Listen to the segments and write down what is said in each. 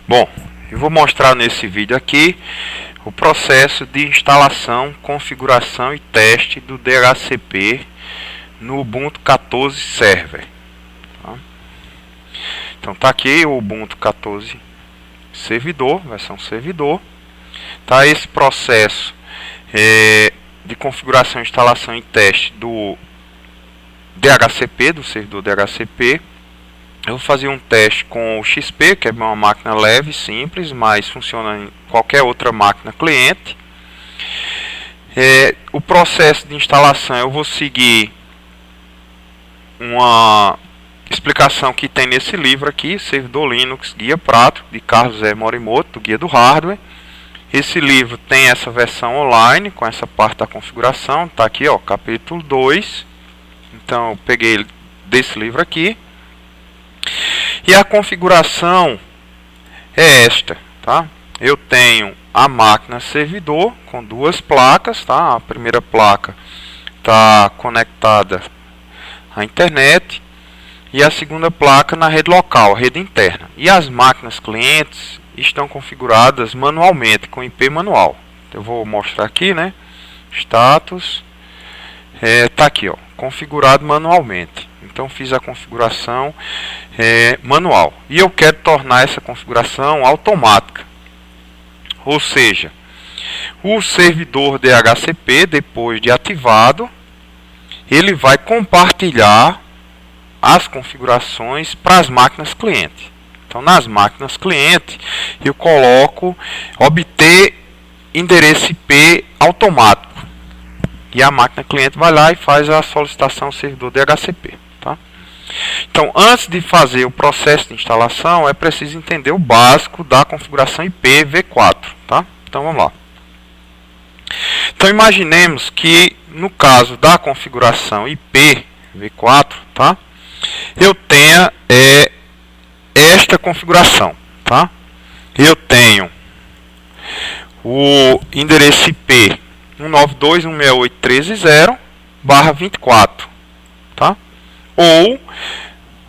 Bom, eu vou mostrar nesse vídeo aqui o processo de instalação, configuração e teste do DHCP no Ubuntu 14 Server. Tá? Então tá aqui o Ubuntu 14 servidor, versão servidor. Tá esse processo de configuração, instalação e teste do DHCP, do servidor DHCP. Eu vou fazer um teste com o XP, que é uma máquina leve, simples, mas funciona em qualquer outra máquina cliente. O processo de instalação eu vou seguir uma explicação que tem nesse livro aqui, Servidor Linux Guia Prático, de Carlos E. Morimoto, do Guia do Hardware. Esse livro tem essa versão online, com essa parte da configuração, está aqui, ó, capítulo 2. Então eu peguei ele desse livro aqui. E a configuração é esta, tá? Eu tenho a máquina servidor com duas placas, tá? A primeira placa está conectada à internet e a segunda placa na rede local, rede interna. E as máquinas clientes estão configuradas manualmente com IP manual. Eu vou mostrar aqui, né? Status, tá aqui, ó, configurado manualmente. Então fiz a configuração manual e eu quero tornar essa configuração automática, ou seja, o servidor DHCP, depois de ativado, ele vai compartilhar as configurações para as máquinas clientes. Então nas máquinas clientes eu coloco obter endereço IP automático e a máquina cliente vai lá e faz a solicitação ao servidor DHCP. Tá? Então, antes de fazer o processo de instalação, é preciso entender o básico da configuração IP v4. Tá? Então, vamos lá. Então, imaginemos que, no caso da configuração IP v4, tá? Eu tenha esta configuração. Tá? Eu tenho o endereço IP 192.168.13.0/24. Tá? Ou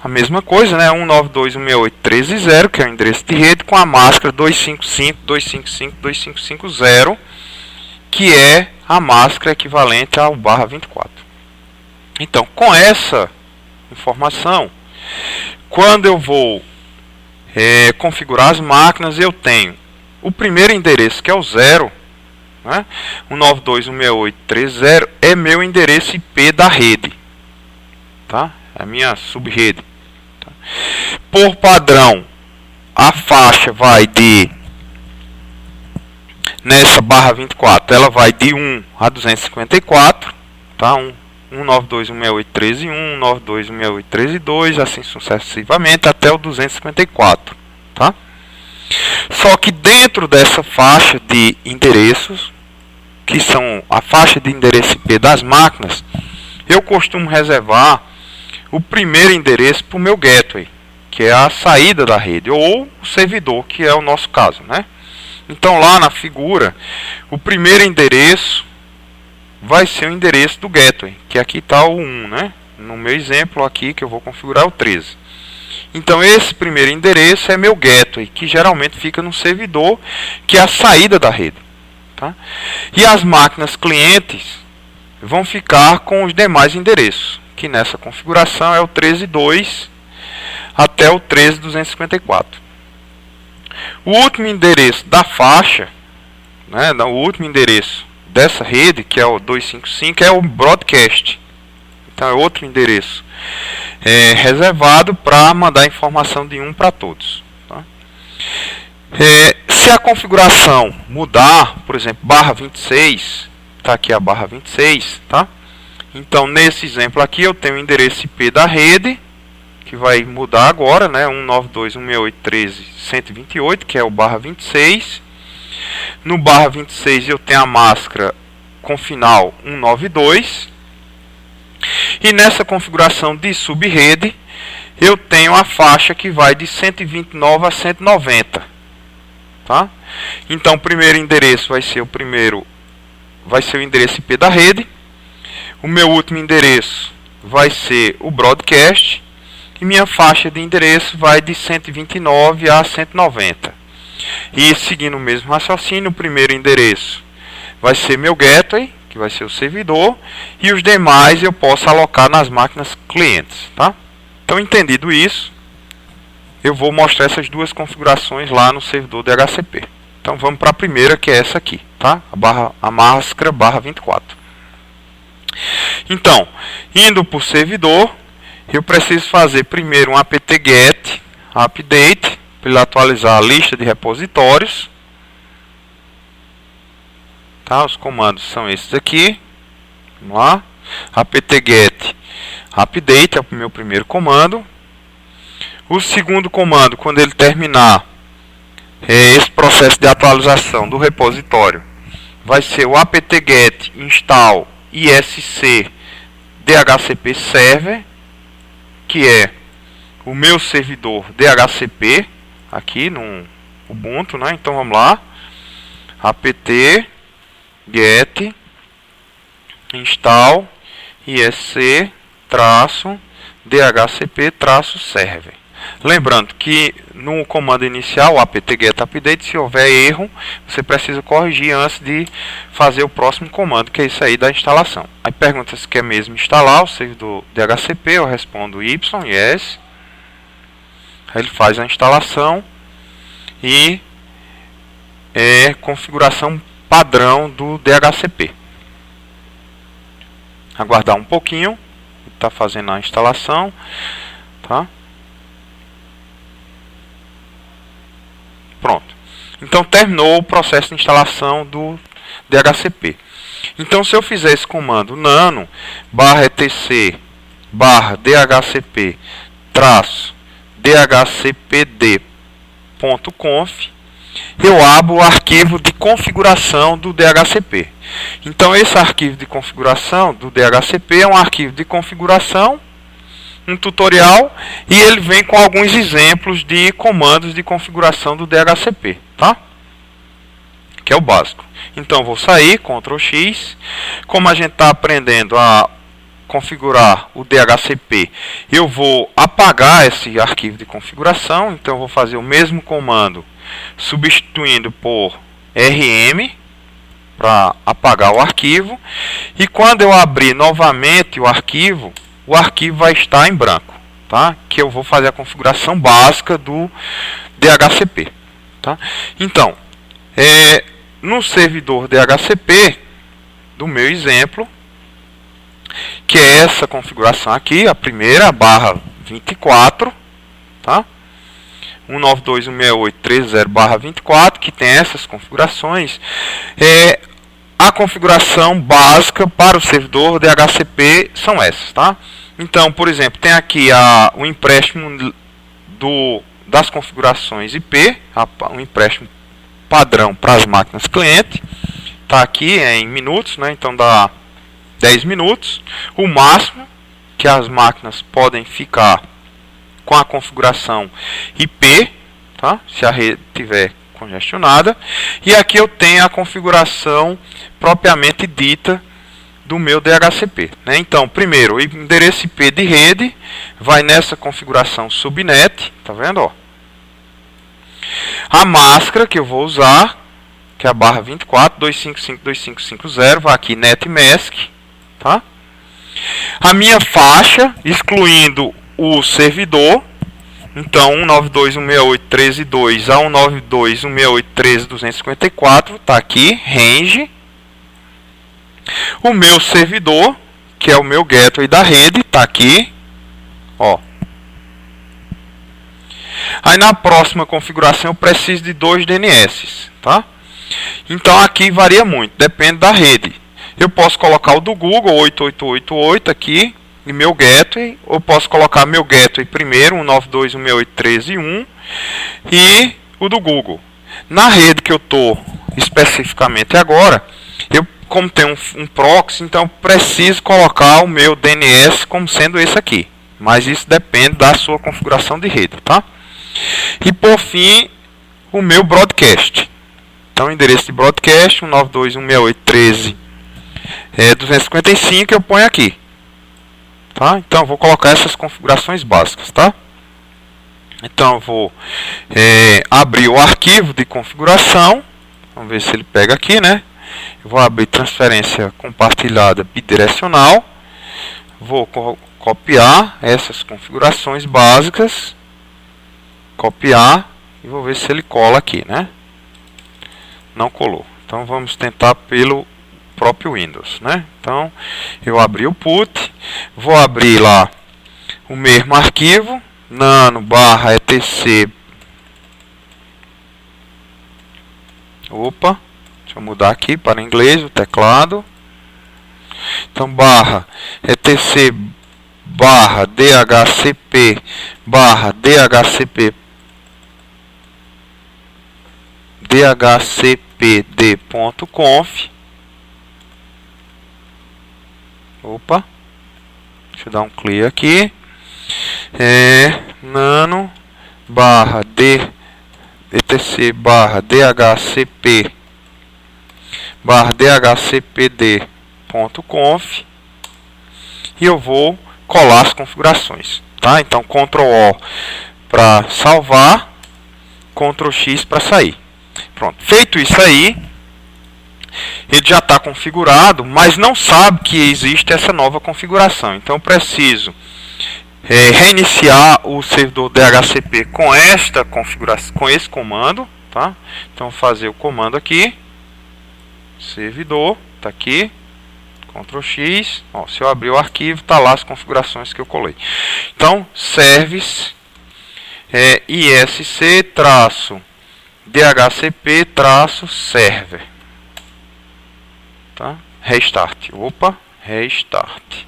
a mesma coisa, né? 192.168.13.0, que é o endereço de rede, com a máscara 255.255.255.0, que é a máscara equivalente ao /24. Então, com essa informação, quando eu vou configurar as máquinas, eu tenho o primeiro endereço, que é o 0, né? 192.168.13.0 é meu endereço IP da rede. Tá? A minha subrede. Tá? Por padrão, a faixa vai de, nessa /24, ela vai de 1 a 254, tá? 192.168.13.1, 192.168.13.2, assim sucessivamente até o 254, tá? Só que dentro dessa faixa de endereços, que são a faixa de endereço IP das máquinas, eu costumo reservar o primeiro endereço para o meu gateway, que é a saída da rede, ou o servidor, que é o nosso caso, né? Então lá na figura, o primeiro endereço vai ser o endereço do gateway, que aqui está o 1, né? No meu exemplo aqui, que eu vou configurar o 13. Então esse primeiro endereço é meu gateway, que geralmente fica no servidor, que é a saída da rede. Tá? E as máquinas clientes vão ficar com os demais endereços, que nessa configuração é o 13.2 até o 13.254. O último endereço da faixa, né, o último endereço dessa rede, que é o 255, é o broadcast. Então é outro endereço reservado para mandar informação de um para todos. Tá? Se a configuração mudar, por exemplo, /26, está aqui a /26, tá? Então, nesse exemplo aqui, eu tenho o endereço IP da rede, que vai mudar agora, né? 192.168.13.128, que é o /26. No /26 eu tenho a máscara com final 192. E nessa configuração de subrede, eu tenho a faixa que vai de 129 a 190. Tá? Então, o primeiro endereço vai ser o endereço IP da rede. O meu último endereço vai ser o broadcast e minha faixa de endereço vai de 129 a 190. E seguindo o mesmo raciocínio, o primeiro endereço vai ser meu gateway, que vai ser o servidor, e os demais eu posso alocar nas máquinas clientes, tá? Então, entendido isso, eu vou mostrar essas duas configurações lá no servidor DHCP. Então, vamos para a primeira, que é essa aqui, tá? A máscara barra 24. Então, indo para o servidor, eu preciso fazer primeiro um apt-get update, para ele atualizar a lista de repositórios. Tá? Os comandos são esses aqui. Vamos lá. apt-get update é o meu primeiro comando. O segundo comando, quando ele terminar esse processo de atualização do repositório, vai ser o apt-get install isc dhcp server, que é o meu servidor DHCP aqui no Ubuntu, né? Então vamos lá. apt get install isc dhcp server. Lembrando que no comando inicial, o apt-get update, se houver erro, você precisa corrigir antes de fazer o próximo comando, que é isso aí da instalação. Aí pergunta se quer mesmo instalar o servidor DHCP, eu respondo yes. Aí ele faz a instalação e configuração padrão do DHCP. Aguardar um pouquinho, está fazendo a instalação, tá? Pronto. Então terminou o processo de instalação do DHCP. Então se eu fizer esse comando nano /etc /dhcp dhcpd.conf, eu abro o arquivo de configuração do DHCP. Então esse arquivo de configuração do DHCP é um arquivo de configuração, um tutorial, e ele vem com alguns exemplos de comandos de configuração do DHCP, tá? Que é o básico. Então vou sair, Ctrl X. Como a gente está aprendendo a configurar o DHCP, eu vou apagar esse arquivo de configuração. Então eu vou fazer o mesmo comando substituindo por rm para apagar o arquivo, e quando eu abrir novamente o arquivo vai estar em branco, tá? Que eu vou fazer a configuração básica do DHCP, tá? Então, no servidor DHCP do meu exemplo, que é essa configuração aqui, a primeira, /24, tá? 192.168.3.0/24, que tem essas configurações, a configuração básica para o servidor DHCP são essas, tá? Então, por exemplo, tem aqui o empréstimo das configurações IP, o empréstimo padrão para as máquinas cliente, tá aqui em minutos, né? Então dá 10 minutos, o máximo que as máquinas podem ficar com a configuração IP, tá? Se a rede tiver congestionada. E aqui eu tenho a configuração propriamente dita do meu DHCP, né? Então, primeiro, o endereço IP de rede vai nessa configuração subnet, tá vendo, ó? A máscara que eu vou usar, que é a /24 255.2550, vai aqui netmask, tá? A minha faixa, excluindo o servidor, então 192.168.13.2 a 192.168.13.254 está aqui, range. O meu servidor, que é o meu gateway da rede, está aqui, ó. Aí na próxima configuração eu preciso de 2 DNS, tá? Então aqui varia muito, depende da rede. Eu posso colocar o do Google 8888 aqui e meu gateway, ou posso colocar meu gateway primeiro, 192.168.13.1, e o do Google. Na rede que eu estou especificamente agora, como tem um proxy, então eu preciso colocar o meu DNS como sendo esse aqui. Mas isso depende da sua configuração de rede, tá? E por fim, o meu broadcast. Então o endereço de broadcast, 192.168.13.255, eu ponho aqui. Tá? Então eu vou colocar essas configurações básicas, tá? Então eu vou abrir o arquivo de configuração. Vamos ver se ele pega aqui, né? Eu vou abrir transferência compartilhada bidirecional. Vou copiar essas configurações básicas. Copiar e vou ver se ele cola aqui, né? Não colou. Então vamos tentar pelo próprio Windows, né? Então eu abri o put, vou abrir lá o mesmo arquivo, nano/etc. Opa, deixa eu mudar aqui para inglês o teclado. Então dhcp/dhcpd.conf. Opa, deixa eu dar um clear aqui. nano/dhcp/dhcpd.conf e eu vou colar as configurações, tá? Então Ctrl O para salvar, Ctrl X para sair. Pronto, feito isso aí, ele já está configurado, mas não sabe que existe essa nova configuração. Então eu preciso reiniciar o servidor DHCP com esta configuração, com esse comando, tá? Então fazer o comando aqui, servidor, tá aqui, Ctrl X. Ó, se eu abrir o arquivo, tá lá as configurações que eu colei. Então service isc-dhcp-server, tá? Restart. Opa, restart.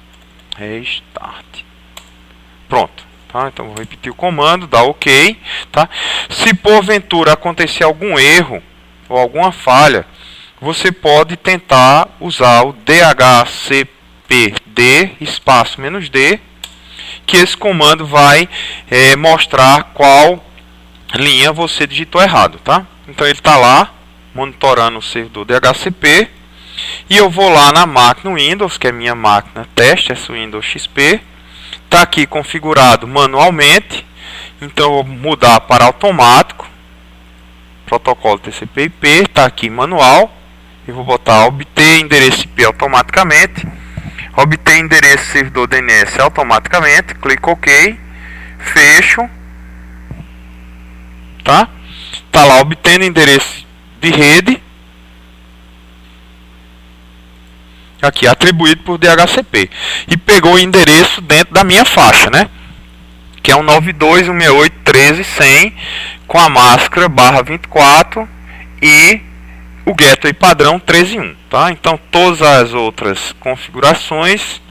Pronto, tá? Então vou repetir o comando, dá OK, tá? Se porventura acontecer algum erro ou alguma falha, você pode tentar usar o dhcpd espaço "-d", que esse comando vai mostrar qual linha você digitou errado, tá? Então ele está lá monitorando o servidor DHCP e eu vou lá na máquina Windows, que é minha máquina teste, essa Windows XP. Está aqui configurado manualmente, então eu vou mudar para automático, protocolo TCP/IP, está aqui manual, e vou botar obter endereço IP automaticamente, obter endereço servidor DNS automaticamente, clico OK, fecho, tá? Está lá obtendo endereço de rede, aqui atribuído por DHCP, e pegou o endereço dentro da minha faixa, né? Que é um 92.168.13.100 com a máscara /24 e o gateway padrão 13.1, tá? Então todas as outras configurações,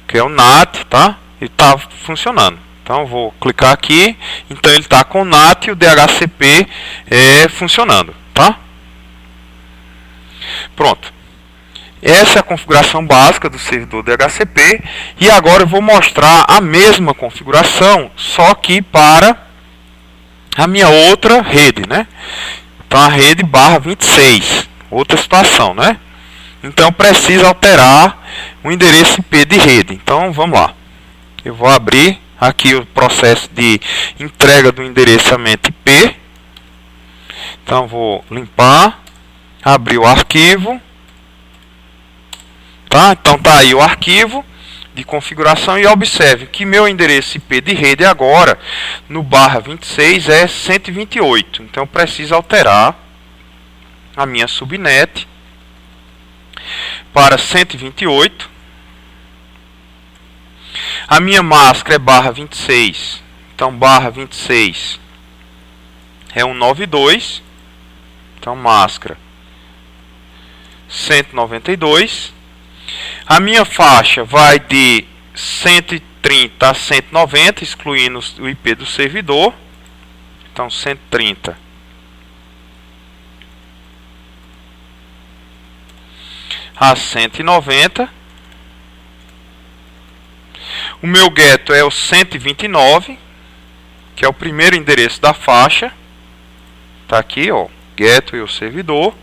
que é o NAT, tá? Ele está funcionando. Então vou clicar aqui, então ele está com o NAT e o DHCP funcionando, tá? Pronto. Essa é a configuração básica do servidor DHCP. E agora eu vou mostrar a mesma configuração, só que para a minha outra rede, né? Então a rede /26, outra situação, né? Então precisa alterar o endereço IP de rede. Então vamos lá. Eu vou abrir aqui o processo de entrega do endereçamento IP. Então vou limpar, abrir o arquivo. Tá? Então tá aí o arquivo de configuração e observe que meu endereço IP de rede agora no /26 é 128. Então eu preciso alterar a minha subnet para 128. A minha máscara é /26. Então /26 é 192. Então máscara 192. A minha faixa vai de 130 a 190, excluindo o IP do servidor. Então 130 a 190. O meu gateway é o 129, que é o primeiro endereço da faixa. Tá aqui, ó, gateway, o servidor.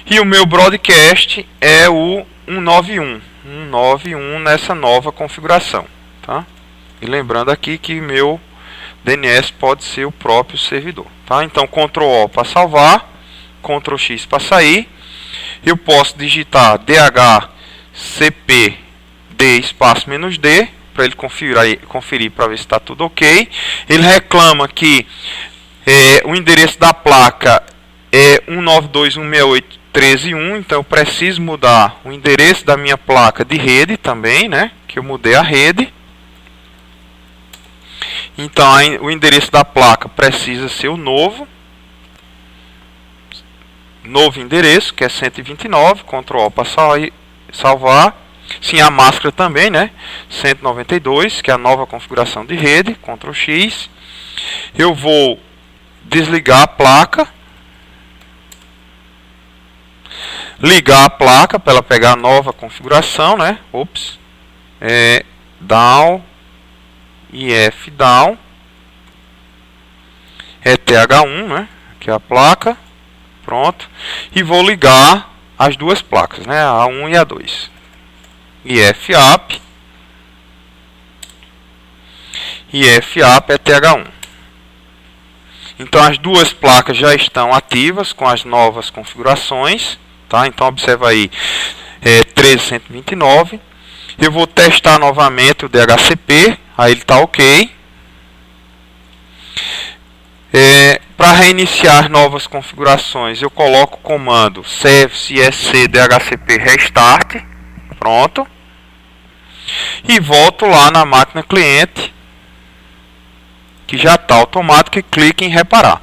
E o meu broadcast é o 191 nessa nova configuração, tá? E lembrando aqui que meu DNS pode ser o próprio servidor, tá? Então Ctrl O para salvar, Ctrl X para sair. Eu posso digitar dhcpd espaço -d para ele conferir para ver se está tudo ok. Ele reclama que o endereço da placa é 192.168.13.1, então eu preciso mudar o endereço da minha placa de rede também, né? Que eu mudei a rede. Então o endereço da placa precisa ser o novo endereço, que é 129, Ctrl O para salvar. Sim, a máscara também, né? 192, que é a nova configuração de rede, Ctrl X. Eu vou desligar a placa, ligar a placa para ela pegar a nova configuração, né? Ops. Down, IF down, TH1, né? Que é a placa. Pronto. E vou ligar as duas placas, né? A 1 e a 2. IF up. IF up é TH1. Então as duas placas já estão ativas com as novas configurações, tá? Então observa aí 13129. Eu vou testar novamente o DHCP, aí ele está ok. Para reiniciar novas configurações, eu coloco o comando service esc dhcp restart, pronto, e volto lá na máquina cliente, que já está automático, e clique em reparar.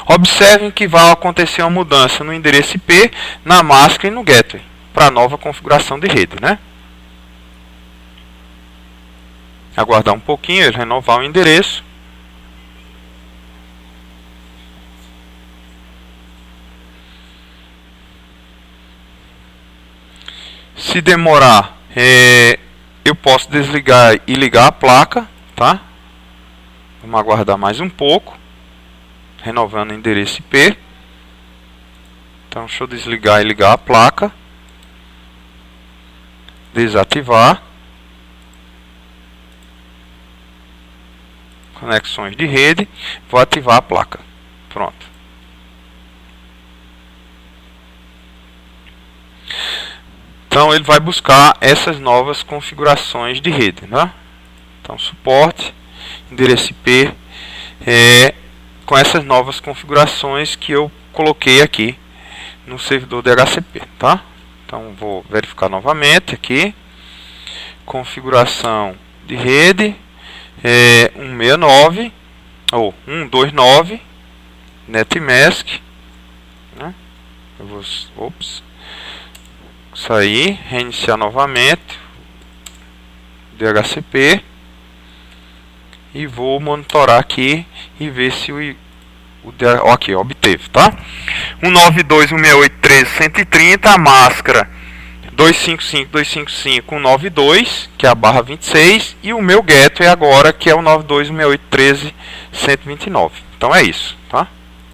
Observem que vai acontecer uma mudança no endereço IP, na máscara e no gateway, para a nova configuração de rede, né? Aguardar um pouquinho, ele renovar o endereço. Se demorar, eu posso desligar e ligar a placa, tá? Vamos aguardar mais um pouco, renovando o endereço IP. Então, deixa eu desligar e ligar a placa, desativar conexões de rede, vou ativar a placa. Pronto. Então ele vai buscar essas novas configurações de rede, né? Então suporte, endereço IP, com essas novas configurações que eu coloquei aqui no servidor DHCP, tá? Então vou verificar novamente aqui, configuração de rede, 169 ou 129 netmask, né? Eu vou, sair, reiniciar novamente DHCP e vou monitorar aqui e ver se aqui obteve, tá? 192.168.13.130, a máscara 255.255.192, que é a barra 26, e o meu gateway agora, que é o 92.168.13.129. Então é isso, tá?